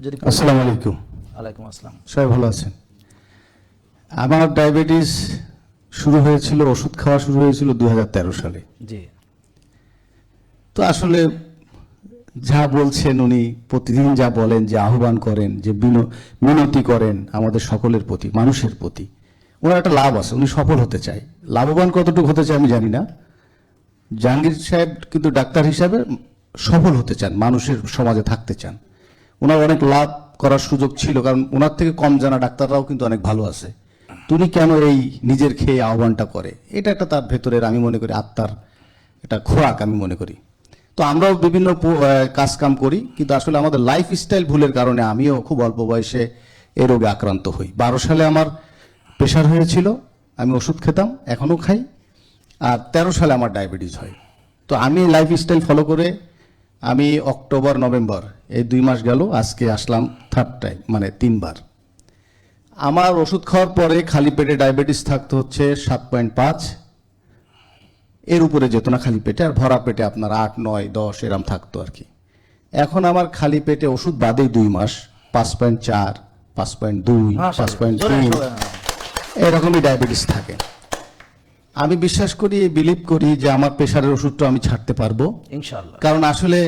যদি আসসালামু আলাইকুম। ওয়ালাইকুম আসসালাম। সবাই ভালো আছেন? আমার ডায়াবেটিস শুরু হয়েছিল, ওষুধ খাওয়া শুরু হয়েছিল 2013 সালে। জি তো আসলে যা বলছেন উনি প্রতিদিন যা বলেন, যে আহ্বান করেন, যে মিনতি করেন আমাদের সকলের প্রতি, মানুষের প্রতি, ওনার একটা লাভ আছে, উনি সফল হতে চায়। লাভবান কতটুকু হতে চায় আমি জানি না। জাহাঙ্গীর সাহেব কিন্তু ডাক্তার হিসাবে সফল হতে চান, মানুষের সমাজে থাকতে চান। ওনার অনেক লাভ করার সুযোগ ছিল, কারণ ওনার থেকে কম জানা ডাক্তাররাও কিন্তু অনেক ভালো আছে। তিনি কেন এই নিজের খেয়ে আহ্বানটা করে, এটা একটা তার ভেতরের, আমি মনে করি আত্মার একটা খোরাক আমি মনে করি। তো আমরাও বিভিন্ন কাজ কাম করি, কিন্তু আসলে আমাদের লাইফস্টাইল ভুলের কারণে আমিও খুব অল্প বয়সে এই রোগে আক্রান্ত হই। 12 সালে আমার প্রেশার হয়েছিল, আমি ওষুধ খেতাম, এখনও খাই। আর 13 সালে আমার ডায়াবেটিস হয়। তো আমি লাইফস্টাইল ফলো করে আমি অক্টোবর নভেম্বর এই 2 মাস গেল, আজকে আসলাম থার্ড টাইম, মানে 3 বার। আমার ওষুধ খাওয়ার পরে খালি পেটে ডায়াবেটিস থাকতে হচ্ছে 7.5, এর উপরে যেত না খালি পেটে, আর ভরা পেটে আপনার 8, 9, 10 এরম থাকতো আর কি। এখন আমার খালি পেটে ওষুধ বাদেই 2 মাস 5.4, 5.2, 5.3 এরকমই ডায়াবেটিস থাকে। আমি বিশ্বাস করি, বিলিভ করি যে আমার প্রেশারের ওষুধটা আমি ছাড়তে পারবো ইনশাআল্লাহ। কারণ আসলে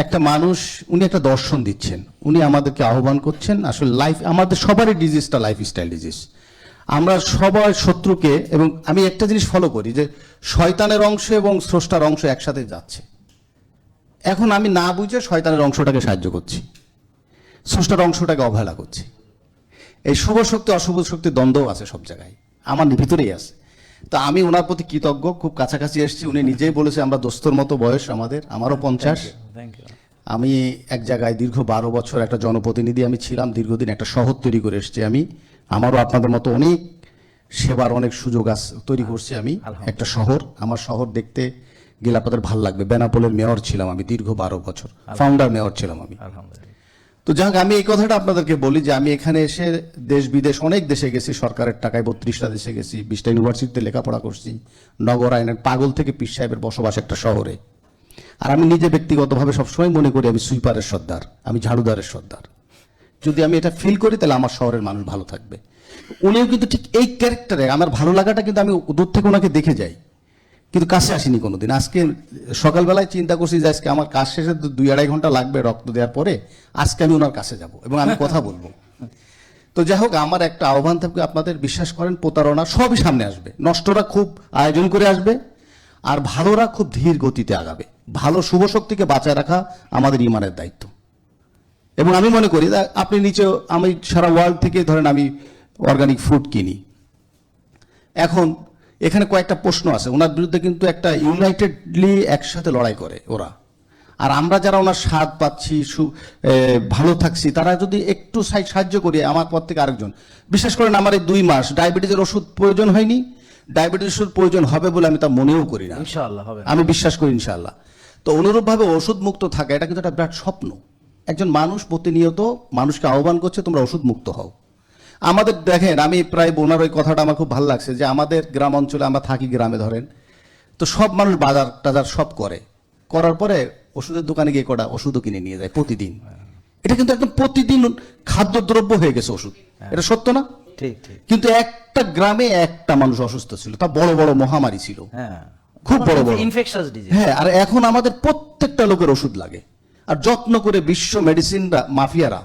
একটা মানুষ, উনি একটা দর্শন দিচ্ছেন, উনি আমাদেরকে আহ্বান করছেন। আসলে লাইফ, আমাদের সবারই ডিজিজটা লাইফস্টাইল ডিজিজ। আমরা সবাই শত্রুকে, এবং আমি একটা জিনিস ফলো করি যে শয়তানের অংশ এবং স্রষ্টার অংশ একসাথে যাচ্ছে। এখন আমি না বুঝে শয়তানের অংশটাকে সাহায্য করছি, স্রষ্টার অংশটাকে অবহেলা করছি। এই শুভ শক্তি অশুভ শক্তির দ্বন্দ্ব আছে সব জায়গায়, আমার ভিতরেই আছে। তো আমি ওনার প্রতি কৃতজ্ঞ, খুব কাছাকাছি এসেছি। উনি নিজেই বলেছে আমরা দোস্তর মতো বয়স আমারও 50। Thank you. আমি এক জায়গায় দীর্ঘ 12 বছর একটা জনপ্রতিনিধি আমি ছিলাম, দীর্ঘদিন একটা শহর তৈরি করে এসেছি আমি। আমারও আপনাদের মতো অনেক সেবার অনেক সুযোগ তৈরি করছি আমি। একটা শহর, আমার শহর দেখতে গেলে আপনাদের ভালো লাগবে। বেনাপোলের মেয়র ছিলাম আমি দীর্ঘ 12 বছর, ফাউন্ডার মেয়র ছিলাম আমি। আলহামদুলিল্লাহ। তো যাক, আমি এই কথাটা আপনাদেরকে বলি যে আমি এখানে এসে দেশ বিদেশ অনেক দেশে গেছি, সরকারের টাকায় 32টা দেশে গেছি, 20টা ইউনিভার্সিটিতে লেখাপড়া করছি। নগর আইনের পাগল থেকে পীর সাহেবের বসবাস একটা শহরে। আর আমি নিজে ব্যক্তিগতভাবে সবসময় মনে করি আমি সুইপারের সর্দার, আমি ঝাড়ুদারের সর্দার। যদি আমি এটা ফিল করি তাহলে আমার শহরের মানুষ ভালো থাকবে। উনিও কিন্তু ঠিক এই ক্যারেক্টারে, আমার ভালো লাগাটা কিন্তু আমি দূর থেকে ওনাকে দেখে যাই, কিন্তু কাছে আসিনি কোনোদিন। আজকে সকালবেলায় চিন্তা করছি যে আজকে আমার কাজ শেষে 2-2.5 ঘন্টা লাগবে রক্ত দেওয়ার পরে, আজকে আমি ওনার কাছে যাব এবং আমি কথা বলবো। তো যাই হোক, আমার একটা আহ্বান থাকবে, আপনাদের বিশ্বাস করেন প্রতারণা সবই সামনে আসবে। নষ্টরা খুব আয়োজন করে আসবে, আর ভালোরা খুব ধীর গতিতে আগাবে। ভালো শুভ শক্তিকে বাঁচায় রাখা আমাদের ইমানের দায়িত্ব। এবং আমি মনে করি আপনি নিচে, আমি সারা ওয়ার্ল্ড থেকে ধরেন আমি অর্গানিক ফুড কিনি। এখন এখানে কয়েকটা প্রশ্ন আছে, ওনার বিরুদ্ধে কিন্তু একটা ইউনাইটেডলি একসাথে লড়াই করে ওরা। আর আমরা যারা ওনার স্বাদ পাচ্ছি, ভালো থাকছি, তারা যদি একটু সাহায্য করি, আমার পর থেকে আরেকজন। বিশেষ করেন আমার এই 2 মাস ডায়াবেটিসের ওষুধ প্রয়োজন হয়নি, ডায়াবেটিস ওষুধ প্রয়োজন হবে বলে আমি তা মনেও করি না। ইনশাআল্লাহ হবে, আমি বিশ্বাস করি ইনশাআল্লাহ। তো অনুরূপভাবে ওষুধ মুক্ত থাকা, এটা কিন্তু একটা বিরাট স্বপ্ন। একজন মানুষ প্রতিনিয়ত মানুষকে আহ্বান করছে তোমরা ওষুধ মুক্ত হও। আমাদের দেখেন, আমি প্রায় ওনার ওই কথাটা আমার খুব ভালো লাগছে যে আমাদের গ্রাম অঞ্চলে, আমরা থাকি গ্রামে ধরেন, তো সব মানুষ বাজার টাজার সব করার পরে ওষুধের দোকানে গিয়ে কটা ওষুধও কিনে নিয়ে যায় প্রতিদিন। এটা কিন্তু একদম প্রতিদিন খাদ্যদ্রব্য হয়ে গেছে ওষুধ, এটা সত্য না? ঠিক ঠিক। কিন্তু একটা গ্রামে একটা মানুষ অসুস্থ ছিল, তা বড় বড় মহামারী ছিল, হ্যাঁ, খুব বড় বড় ইনফেকশাস ডিজিজ। হ্যাঁ, আর এখন আমাদের প্রত্যেকটা লোকের ওষুধ লাগে। আর যত্ন করে বিশ্ব মেডিসিনরা, মাফিয়ারা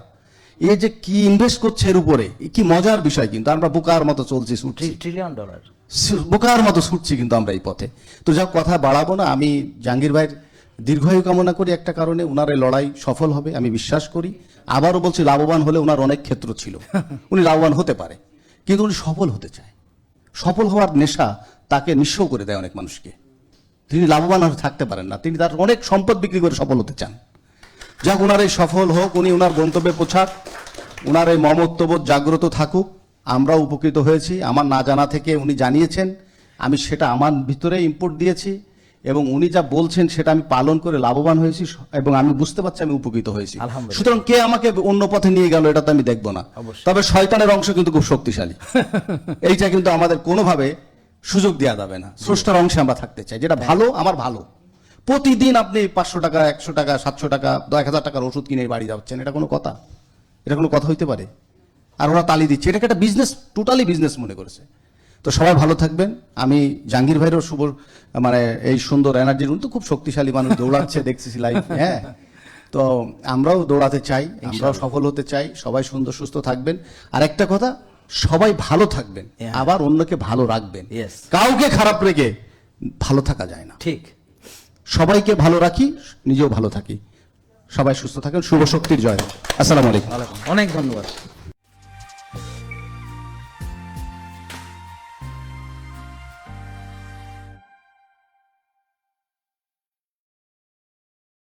এই যে কি ইনভেস্ট করছে এর উপরে, কি মজার বিষয়। কিন্তু আমরা বোকার মতো চলছি, ছুটছি, $3 trillion। বোকার মতো ছুটছি কিন্তু আমরা এই পথে। তো যা কথা বাড়াবো না, আমি জাহাঙ্গীর ভাইয়ের দীর্ঘায়ু কামনা করি একটা কারণে, ওনার এই লড়াই সফল হবে আমি বিশ্বাস করি। আবারও বলছি, লাভবান হলে ওনার অনেক ক্ষেত্র ছিল, উনি লাভবান হতে পারে, কিন্তু উনি সফল হতে চায়। সফল হওয়ার নেশা তাকে নিঃস্ব করে দেয় অনেক মানুষকে। তিনি লাভবান আর থাকতে পারেন না, তিনি তার অনেক সম্পদ বিক্রি করে সফল হতে চান। যাক, ওনার এই সফল হোক, উনি ওনার গন্তব্যে পৌঁছাক, ওনার এই মমত্ববোধ জাগ্রত থাকুক। আমরাও উপকৃত হয়েছি, আমার না জানা থেকে উনি জানিয়েছেন, আমি সেটা আমার ভিতরে ইম্পোর্ট দিয়েছি, এবং উনি যা বলছেন সেটা আমি পালন করে লাভবান হয়েছি, এবং আমি বুঝতে পারছি আমি উপকৃত হয়েছি। সুতরাং কে আমাকে অন্য পথে নিয়ে গেল এটা তো আমি দেখবো না। তবে শয়তানের অংশ কিন্তু খুব শক্তিশালী, এইটা কিন্তু আমাদের কোনোভাবে সুযোগ দেওয়া যাবে না। স্রষ্টার অংশে আমরা থাকতে চাই, যেটা ভালো আমার ভালো, প্রতিদিন আপনি 500 টাকা, 100 টাকা, 700 টাকা, 1000 টাকার ওষুধ কিনে বাড়ি যাচ্ছেন, এটা কোনো কথা? এটা কোনো কথা হইতে পারে? আর ওরা তালি দিচ্ছে, এটাকে একটা বিজনেস, টোটালি বিজনেস মনে করেছে। তো সবাই ভালো থাকবেন। আমি জাহাঙ্গীর ভাইয়েরও শুভ, মানে এই সুন্দর এনার্জির, তো খুব শক্তিশালী মানুষ, দৌড়াচ্ছে দেখতেছি লাইভ। হ্যাঁ, তো আমরাও দৌড়াতে চাই, আমরাও সফল হতে চাই। সবাই সুন্দর সুস্থ থাকবেন। আর একটা কথা, সবাই ভালো থাকবেন, আবার অন্যকে ভালো রাখবেন। Yes. কাউকে খারাপ রেখে ভালো থাকা যায় না। ঠিক। সবাইকে ভালো রাখি, নিজেও ভালো থাকি। সবাই সুস্থ থাকেন। শুভ শক্তির জয়। আসসালামু আলাইকুম। অনেক ধন্যবাদ।